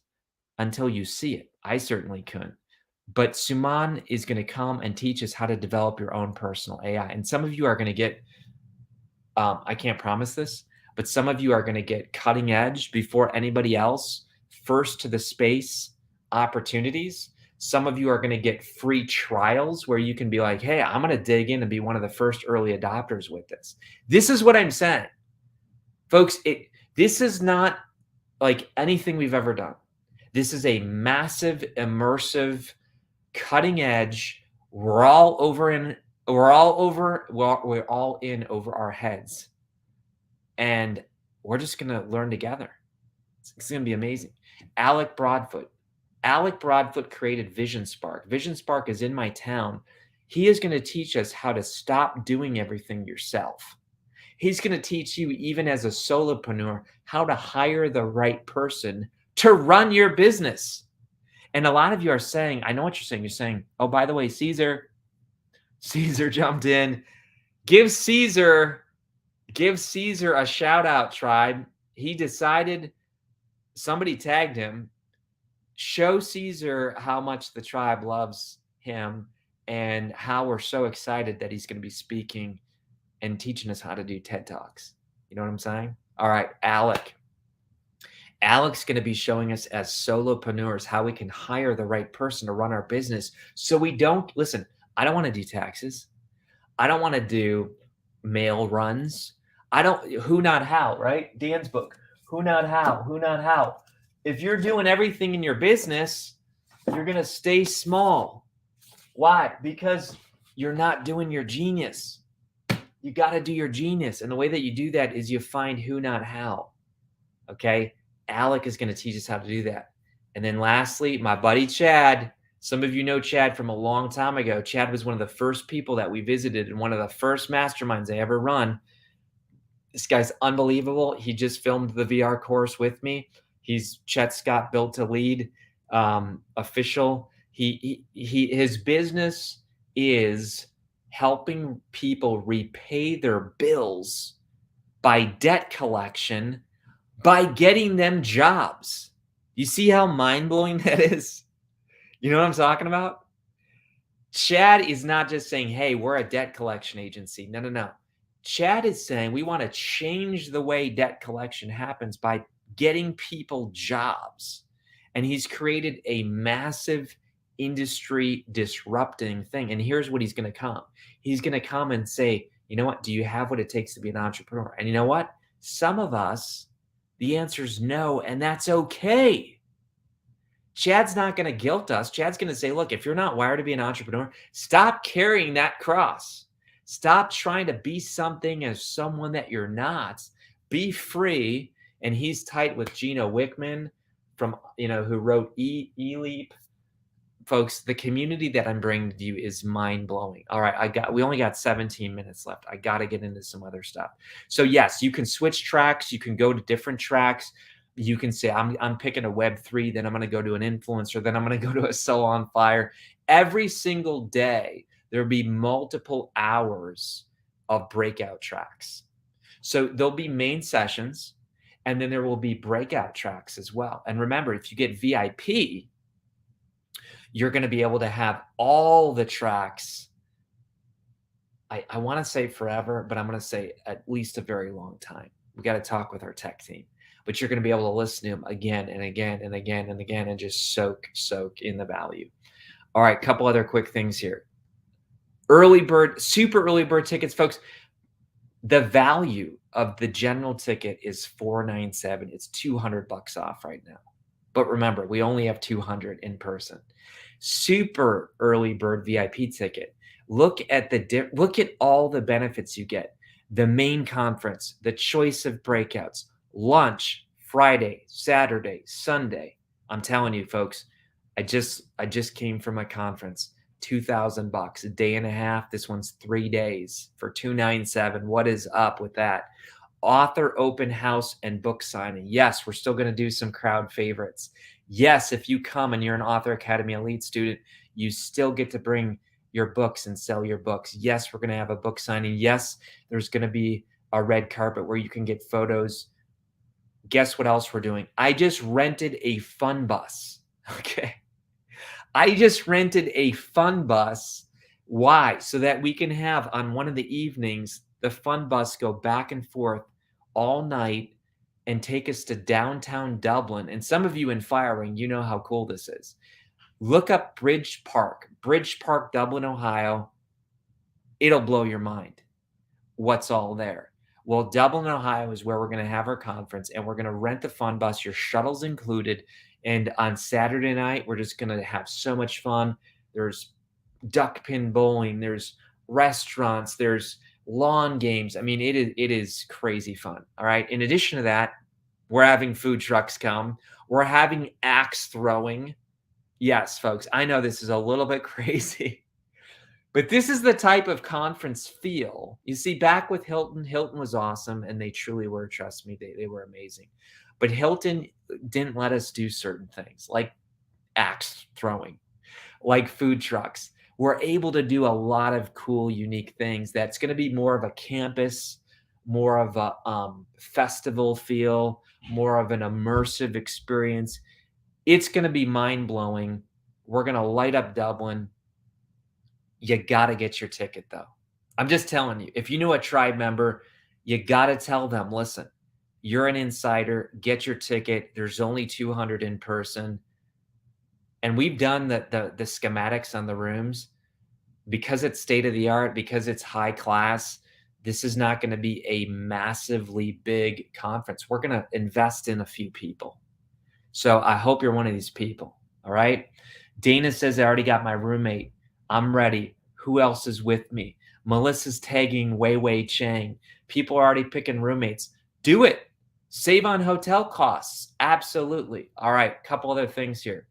until you see it. I certainly couldn't. But Suman is going to come and teach us how to develop your own personal AI. And some of you are going to get, I can't promise this, but some of you are going to get cutting edge before anybody else, first to the space opportunities. Some of you are going to get free trials where you can be like, hey, I'm going to dig in and be one of the first early adopters with this. This is what I'm saying. Folks, this is not like anything we've ever done. This is a massive, immersive, cutting edge. We're all in over our heads. And we're just going to learn together. It's going to be amazing. Alec Broadfoot created Vision Spark. Vision Spark is in my town. He is going to teach us how to stop doing everything yourself. He's going to teach you, even as a solopreneur, how to hire the right person to run your business. And a lot of you are saying, I know what you're saying. You're saying, oh, by the way, Caesar jumped in. Give Caesar a shout out, tribe. He decided, somebody tagged him, show Caesar how much the tribe loves him and how we're so excited that he's going to be speaking and teaching us how to do TED Talks. You know what I'm saying? All right, Alec's going to be showing us as solopreneurs how we can hire the right person to run our business. So we don't, listen, I don't want to do taxes. I don't want to do mail runs. Who, not how, right? Dan's book, who, not how. If you're doing everything in your business, you're going to stay small. Why? Because you're not doing your genius. You got to do your genius. And the way that you do that is you find who, not how. Okay. Alec is going to teach us how to do that. And then lastly, my buddy Chad. Some of you know Chad from a long time ago. Chad was one of the first people that we visited in one of the first masterminds I ever run. This guy's unbelievable. He just filmed the VR course with me. He's Chet Scott Built to Lead official. His business is helping people repay their bills by debt collection by getting them jobs. You see how mind-blowing that is? You know what I'm talking about? Chad is not just saying, hey, we're a debt collection agency. No. Chad is saying we want to change the way debt collection happens by getting people jobs. And he's created a massive industry disrupting thing. And here's what he's going to come. He's going to come and say, you know what? Do you have what it takes to be an entrepreneur? And you know what? Some of us, the answer is no, and that's okay. Chad's not going to guilt us. Chad's going to say, look, if you're not wired to be an entrepreneur, stop carrying that cross. Stop trying to be something as someone that you're not. Be free. And he's tight with Gino Wickman from, who wrote E-Leap. Folks, the community that I'm bringing to you is mind-blowing. All right, we only got 17 minutes left. I got to get into some other stuff. So yes, you can switch tracks. You can go to different tracks. You can say, I'm picking a Web3, then I'm going to go to an influencer, then I'm going to go to a Soul on Fire. Every single day, there'll be multiple hours of breakout tracks. So there'll be main sessions, and then there will be breakout tracks as well. And remember, if you get VIP, you're going to be able to have all the tracks. I want to say forever, but I'm going to say at least a very long time. We got to talk with our tech team, but you're going to be able to listen to them again and again and again and again and just soak in the value. All right, couple other quick things here. Super early bird tickets, folks. The value of the general ticket is $497. It's $200 off right now. But remember, we only have 200 in person. Super early bird VIP ticket. Look at all the benefits you get. The main conference, the choice of breakouts, lunch, Friday, Saturday, Sunday. I'm telling you, folks, I just came from a conference. $2,000, a day and a half. This one's 3 days for $297. What is up with that? Author open house and book signing. Yes, we're still going to do some crowd favorites. Yes, if you come and you're an Author Academy Elite student, you still get to bring your books and sell your books. Yes, we're going to have a book signing. Yes, there's going to be a red carpet where you can get photos. Guess what else we're doing? I just rented a fun bus. Okay. I just rented a fun bus. Why? So that we can have on one of the evenings, the fun bus go back and forth all night and take us to downtown Dublin. And some of you in Firing, you know how cool this is. Look up Bridge Park, Dublin, Ohio. It'll blow your mind what's all there. Well, Dublin, Ohio is where we're going to have our conference, and we're going to rent the fun bus. Your shuttle's included. And on Saturday night, we're just going to have so much fun. There's duck pin bowling. There's restaurants. There's lawn games. I mean, it is crazy fun. All right. In addition to that, we're having food trucks come. We're having axe throwing. Yes, folks, I know this is a little bit crazy, But this is the type of conference feel. You see, back with Hilton, Hilton was awesome, and they truly were. Trust me, they were amazing. But Hilton didn't let us do certain things like axe throwing, like food trucks. We're able to do a lot of cool, unique things. That's going to be more of a campus, more of a festival feel, more of an immersive experience. It's going to be mind-blowing. We're going to light up Dublin. You got to get your ticket, though. I'm just telling you, if you know a tribe member, you got to tell them, listen, you're an insider, get your ticket. There's only 200 in person. And we've done the schematics on the rooms because it's state of the art, because it's high class. This is not going to be a massively big conference. We're going to invest in a few people. So I hope you're one of these people. All right. Dana says, I already got my roommate. I'm ready. Who else is with me? Melissa's tagging Wei Wei Chang. People are already picking roommates. Do it. Save on hotel costs. Absolutely. All right. Couple other things here.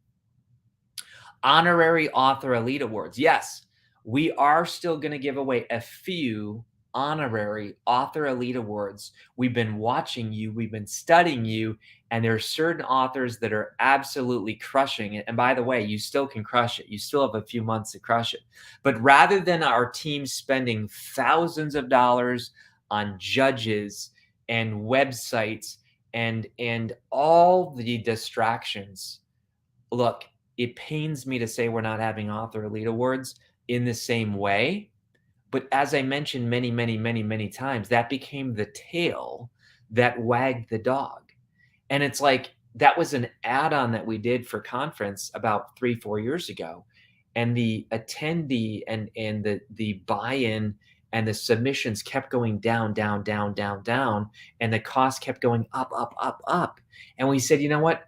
Honorary Author Elite Awards. Yes, we are still going to give away a few honorary Author Elite Awards. We've been watching you. We've been studying you. And there are certain authors that are absolutely crushing it. And by the way, you still can crush it. You still have a few months to crush it. But rather than our team spending thousands of dollars on judges and websites and all the distractions, look, it pains me to say we're not having Author Elite Awards in the same way. But as I mentioned many times, that became the tail that wagged the dog. And it's like, that was an add-on that we did for conference about 3-4 years ago. And the attendee and the buy-in and the submissions kept going down. And the cost kept going up. And we said, you know what?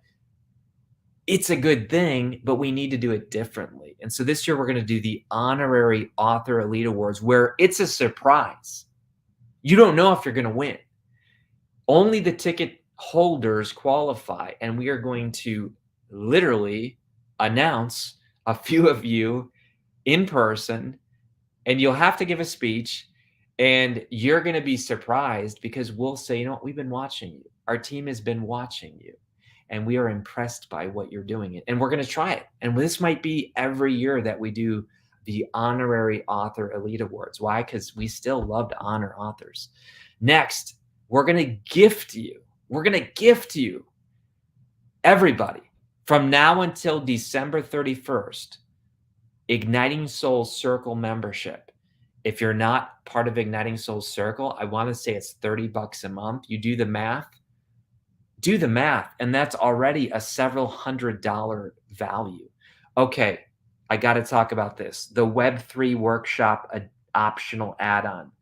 It's a good thing, but we need to do it differently. And so this year we're going to do the Honorary Author Elite Awards, where it's a surprise. You don't know if you're going to win. Only the ticket holders qualify, and we are going to literally announce a few of you in person, and you'll have to give a speech, and you're going to be surprised because we'll say, you know what, we've been watching you. Our team has been watching you. And we are impressed by what you're doing. And we're going to try it. And this might be every year that we do the Honorary Author Elite Awards. Why? Because we still love to honor authors. Next, we're going to gift you. We're going to gift you, everybody, from now until December 31st, Igniting Souls Circle membership. If you're not part of Igniting Souls Circle, I want to say it's $30 a month. You do the math. Do the math, and that's already a several $100 value. Okay, I got to talk about this. The Web3 workshop optional add-on.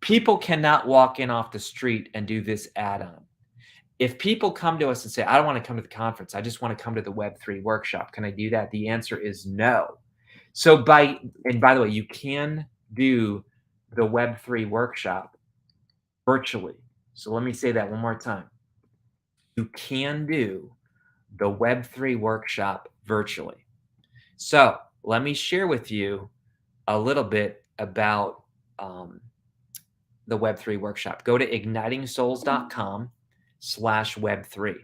People cannot walk in off the street and do this add-on. If people come to us and say, I don't want to come to the conference, I just want to come to the Web3 workshop, can I do that? The answer is no. So by the way, you can do the Web3 workshop virtually. So let me say that one more time. You can do the Web3 workshop virtually. So let me share with you a little bit about the Web3 workshop. Go to igningsouls.com/Web3.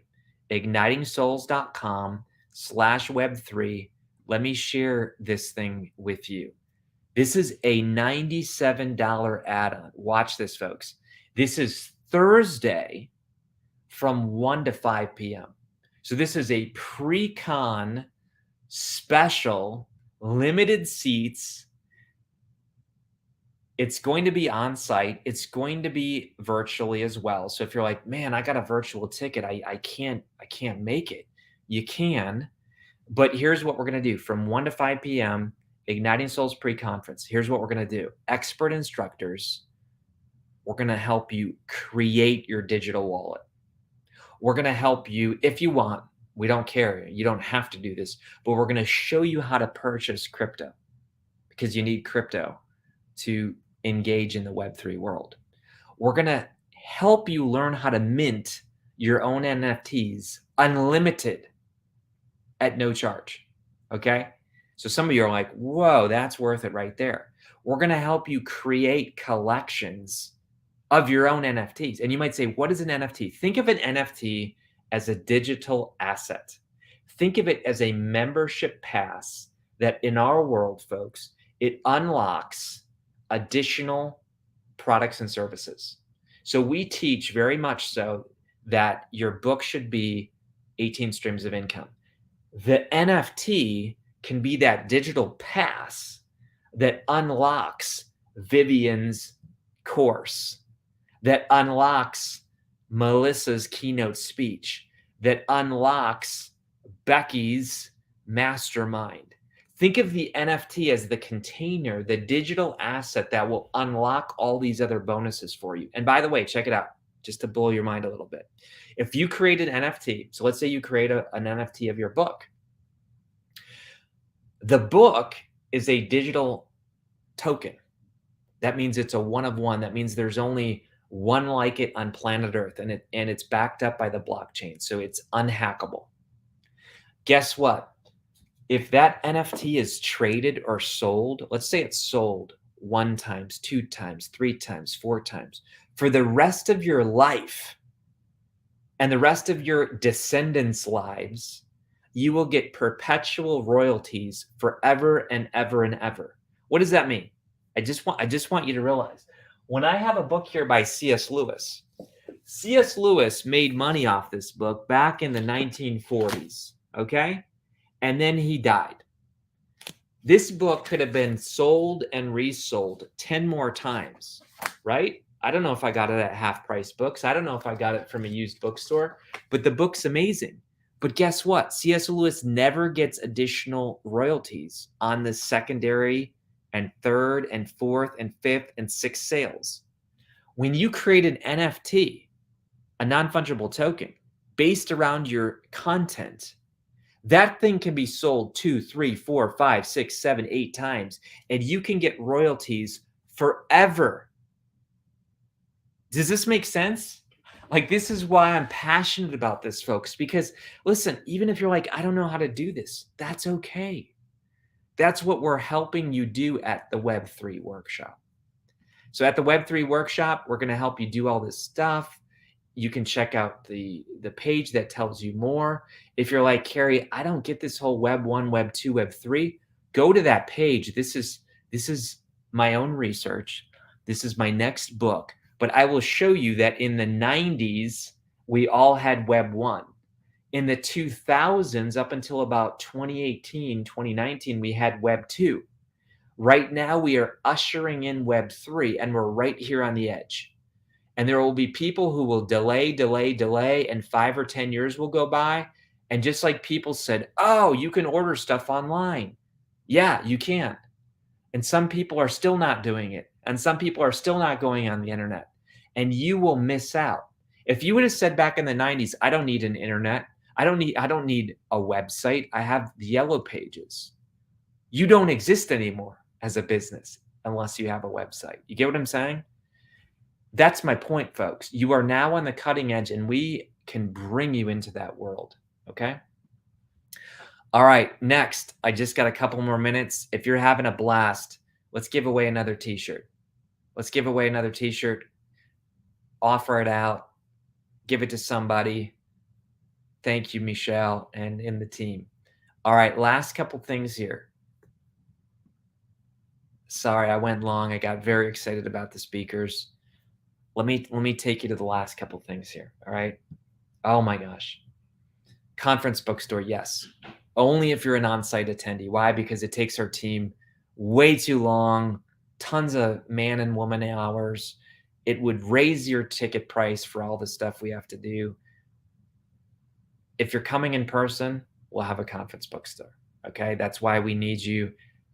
igningsouls.com/Web3. Let me share this thing with you. This is a $97 add-on. Watch this, folks. This is Thursday from 1 to 5 p.m. So this is a pre-con special, limited seats. It's going to be on site. It's going to be virtually as well. So if you're like, man, I got a virtual ticket, I can't make it. You can, but here's what we're going to do. From 1 to 5 p.m., Igniting Souls pre-conference. Here's what we're going to do. Expert instructors. We're going to help you create your digital wallet. We're going to help you if you want. We don't care. You don't have to do this, but we're going to show you how to purchase crypto because you need crypto to engage in the Web3 world. We're going to help you learn how to mint your own NFTs unlimited at no charge. Okay. So some of you are like, whoa, that's worth it right there. We're going to help you create collections of your own NFTs. And you might say, what is an NFT? Think of an NFT as a digital asset. Think of it as a membership pass that in our world, folks, it unlocks additional products and services. So we teach very much so that your book should be 18 streams of income. The NFT can be that digital pass that unlocks Vivian's course, that unlocks Melissa's keynote speech, that unlocks Becky's mastermind. Think of the NFT as the container, the digital asset that will unlock all these other bonuses for you. And by the way, check it out, just to blow your mind a little bit. If you create an NFT, so let's say you create an NFT of your book. The book is a digital token. That means it's a one of one. That means there's only one like it on planet Earth, and it's backed up by the blockchain, so it's unhackable. Guess what? If that NFT is traded or sold, let's say it's sold 1 times, 2 times, 3 times, 4 times, for the rest of your life and the rest of your descendants' lives, you will get perpetual royalties forever and ever and ever. What does that mean? I just want you to realize, when I have a book here by C.S. Lewis, C.S. Lewis made money off this book back in the 1940s, okay? And then he died. This book could have been sold and resold 10 more times, right? I don't know if I got it at Half Price Books. I don't know if I got it from a used bookstore, but the book's amazing. But guess what? C.S. Lewis never gets additional royalties on the secondary and third and fourth and fifth and sixth sales. When you create an NFT, a non-fungible token, based around your content, that thing can be sold 2, 3, 4, 5, 6, 7, 8 times, and you can get royalties forever. Does this make sense? Like, this is why I'm passionate about this, folks, because listen, even if you're like, I don't know how to do this, that's okay. That's what we're helping you do at the Web3 workshop. So at the Web3 workshop, we're going to help you do all this stuff. You can check out the page that tells you more. If you're like, Carrie, I don't get this whole Web 1, Web 2, Web 3, go to that page. This is my own research. This is my next book. But I will show you that in the 90s, we all had Web 1. In the 2000s, up until about 2018, 2019, we had Web 2. Right now, we are ushering in Web 3, and we're right here on the edge. And there will be people who will delay, and 5 or 10 years will go by. And just like people said, oh, you can order stuff online. Yeah, you can. And some people are still not doing it. And some people are still not going on the internet. And you will miss out. If you would have said back in the 90s, I don't need an internet. I don't need a website. I have the yellow pages. You don't exist anymore as a business unless you have a website. You get what I'm saying? That's my point, folks. You are now on the cutting edge, and we can bring you into that world, okay? All right, next, I just got a couple more minutes. If you're having a blast, let's give away another t-shirt. Let's give away another t-shirt. Offer it out. Give it to somebody. Thank you, Michelle, and in the team. All right, last couple things here. Sorry, I went long. I got very excited about the speakers. Let me take you to the last couple things here, all right? Oh my gosh. Conference bookstore, yes. Only if you're an on-site attendee. Why? Because it takes our team way too long, tons of man and woman hours. It would raise your ticket price for all the stuff we have to do. If you're coming in person, we'll have a conference bookstore, okay? That's why we need you.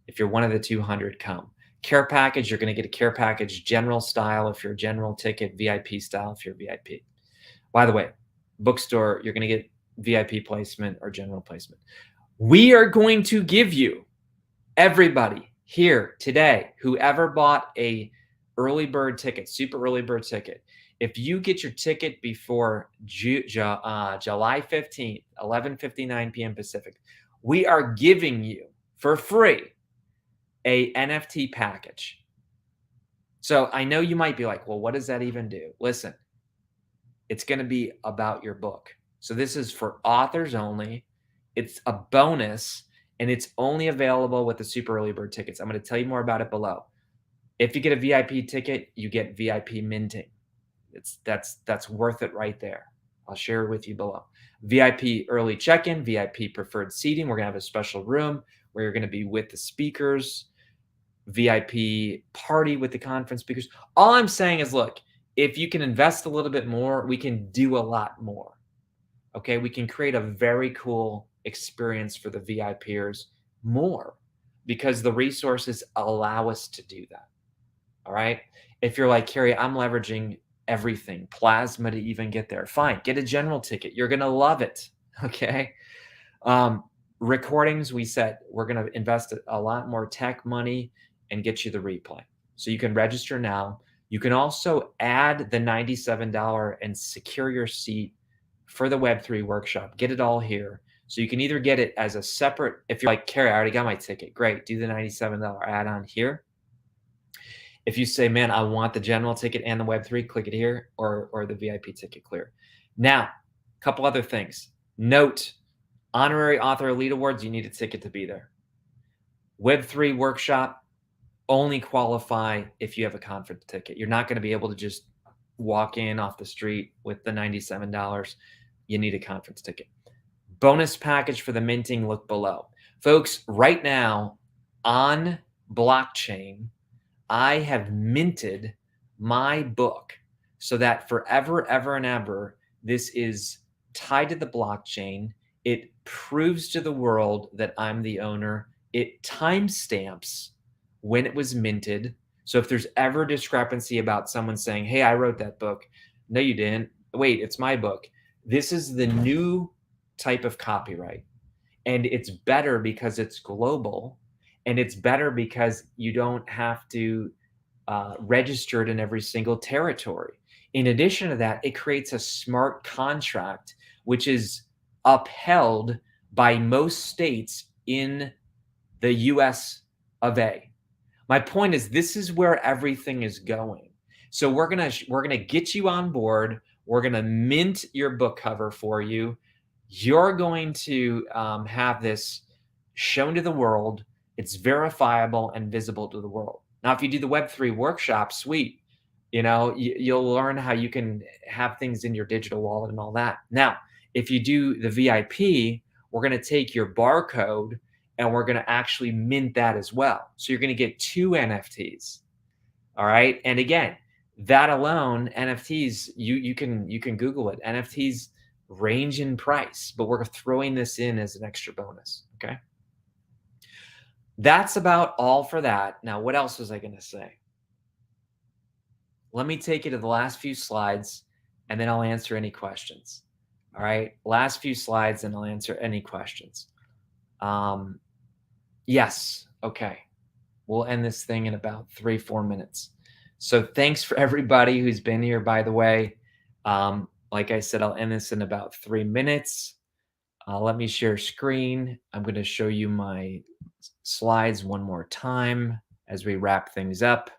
If you're one of the 200, come. Care package, you're going to get a care package, general style if you're general ticket, VIP style if you're VIP. By the way, bookstore, you're going to get VIP placement or general placement. We are going to give you, everybody here today, whoever bought a early bird ticket, super early bird ticket, if you get your ticket before July 15th, 11:59 p.m. Pacific, we are giving you for free a NFT package. So I know you might be like, well, what does that even do? Listen, it's going to be about your book. So this is for authors only. It's a bonus, and it's only available with the super early bird tickets. I'm going to tell you more about it below. If you get a VIP ticket, you get VIP minting. That's worth it right there. I'll share it with you below. VIP early check-in, VIP preferred seating. We're going to have a special room where you're going to be with the speakers, VIP party with the conference speakers. All I'm saying is, look, if you can invest a little bit more, we can do a lot more. Okay, we can create a very cool experience for the VIPers more because the resources allow us to do that. All right. If you're like, Carrie, I'm leveraging everything, plasma to even get there. Fine. Get a general ticket. You're going to love it. Okay. Recordings, we said we're going to invest a lot more tech money and get you the replay. So you can register now. You can also add the $97 and secure your seat for the Web3 workshop. Get it all here. So you can either get it as a separate, if you're like, Carrie, I already got my ticket. Great. Do the $97 add-on here. If you say, man, I want the general ticket and the Web3, click it here, or the VIP ticket, clear. Now, a couple other things. Note, Honorary Author Elite Awards, you need a ticket to be there. Web3 workshop, only qualify if you have a conference ticket. You're not going to be able to just walk in off the street with the $97. You need a conference ticket. Bonus package for the minting, look below. Folks, right now on blockchain, I have minted my book so that forever, ever, and ever, this is tied to the blockchain. It proves to the world that I'm the owner. It timestamps when it was minted. So if there's ever discrepancy about someone saying, hey, I wrote that book. No, you didn't. Wait, it's my book. This is the new type of copyright. And it's better because it's global. And it's better because you don't have to register it in every single territory. In addition to that, it creates a smart contract, which is upheld by most states in the US of A. My point is, this is where everything is going. So we're gonna get you on board. We're gonna mint your book cover for you. You're going to have this shown to the world. It's verifiable and visible to the world. Now, if you do the Web3 workshop, sweet. You know, you'll learn how you can have things in your digital wallet and all that. Now, if you do the VIP, we're going to take your barcode and we're going to actually mint that as well. So you're going to get 2 NFTs. All right. And again, that alone, NFTs, you can Google it. NFTs range in price, but we're throwing this in as an extra bonus. Okay. That's about all for that. Now, what else was I going to say? Let me take you to the last few slides, and then I'll answer any questions. All right, last few slides, and I'll answer any questions. Yes, okay. We'll end this thing in about 3-4 minutes. So thanks for everybody who's been here, by the way. Like I said, I'll end this in about 3 minutes. Let me share screen. I'm going to show you my slides one more time as we wrap things up.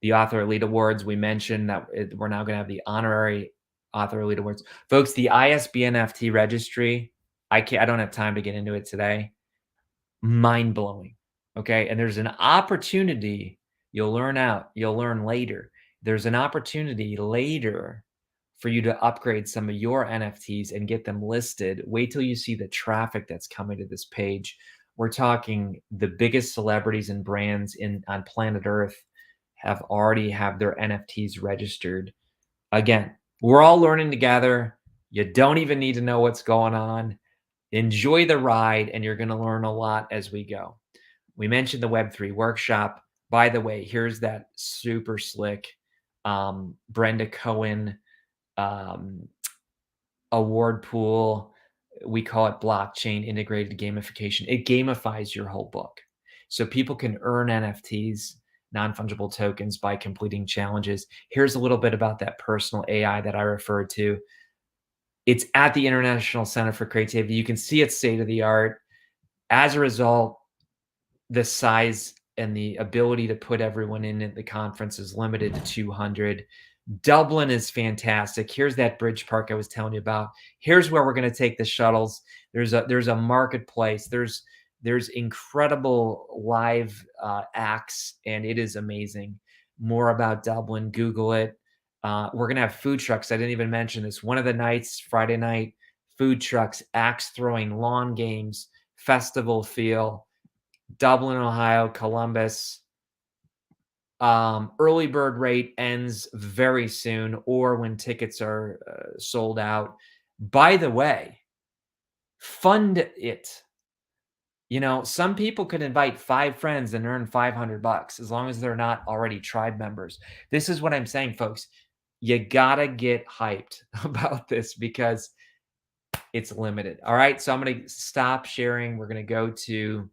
The Author Elite Awards, we mentioned that we're now going to have the Honorary Author Elite Awards. Folks, the ISBN FT registry, I don't have time to get into it today. Mind-blowing, okay? And there's an opportunity, you'll learn later. There's an opportunity later for you to upgrade some of your NFTs and get them listed. Wait till you see the traffic that's coming to this page. We're talking the biggest celebrities and brands on planet Earth already have their NFTs registered. Again, we're all learning together. You don't even need to know what's going on. Enjoy the ride, and you're going to learn a lot as we go. We mentioned the Web3 workshop. By the way, here's that super slick Brenda Cohen award pool. We call it blockchain integrated gamification. It gamifies your whole book. So people can earn NFTs, non-fungible tokens, by completing challenges. Here's a little bit about that personal AI that I referred to. It's at the International Center for Creativity. You can see it's state of the art. As a result, the size and the ability to put everyone in at the conference is limited to 200. Dublin is fantastic. Here's that bridge park I was telling you about. Here's where we're going to take the shuttles. There's a marketplace. There's incredible live acts, and it is amazing. More about Dublin, Google it. We're going to have food trucks. I didn't even mention this. One of the nights, Friday night, food trucks, axe throwing, lawn games, festival feel. Dublin, Ohio, Columbus. Early bird rate ends very soon, or when tickets are sold out. By the way, fund it. You know, some people could invite 5 friends and earn $500 as long as they're not already tribe members. This is what I'm saying, folks. You gotta get hyped about this because it's limited. All right, so I'm going to stop sharing. We're going to go to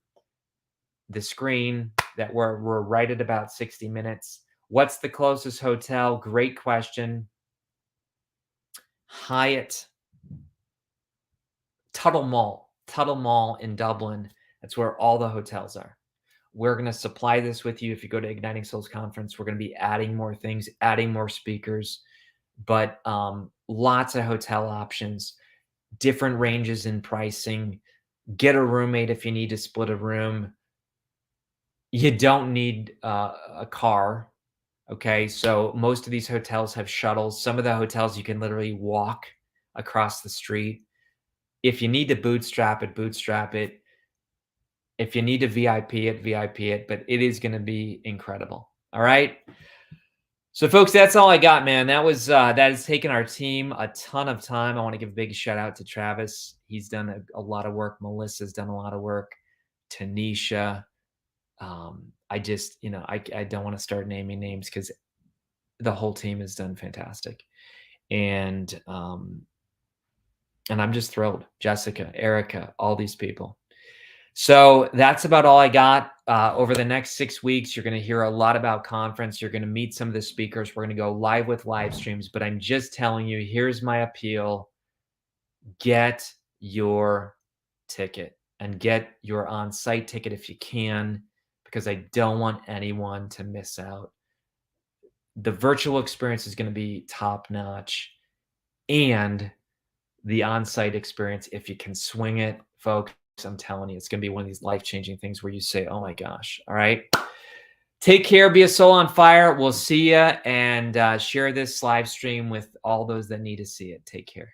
the screen that we're right at about 60 minutes. What's the closest hotel? Great question. Hyatt, Tuttle Mall in Dublin. That's where all the hotels are. We're going to supply this with you. If you go to Igniting Souls Conference, we're going to be adding more things, adding more speakers, but lots of hotel options, different ranges in pricing. Get a roommate if you need to split a room. You don't need a car. Okay, so most of these hotels have shuttles. Some of the hotels you can literally walk across the street. If you need to bootstrap it, bootstrap it. If you need to VIP it, VIP it. But it is going to be incredible. All right. So, folks, that's all I got, man. That has taken our team a ton of time. I want to give a big shout out to Travis. He's done a lot of work. Melissa's done a lot of work. Tanisha. I just, I don't want to start naming names because the whole team has done fantastic. And I'm just thrilled. Jessica, Erica, all these people. So that's about all I got. Over the next 6 weeks, you're going to hear a lot about conference. You're going to meet some of the speakers. We're going to go live with live streams. But I'm just telling you, here's my appeal. Get your ticket and get your on-site ticket if you can, because I don't want anyone to miss out. The virtual experience is going to be top-notch, and the on-site experience, if you can swing it, folks, I'm telling you, it's going to be one of these life-changing things where you say, oh my gosh. All right. Take care. Be a soul on fire. We'll see you, and share this live stream with all those that need to see it. Take care.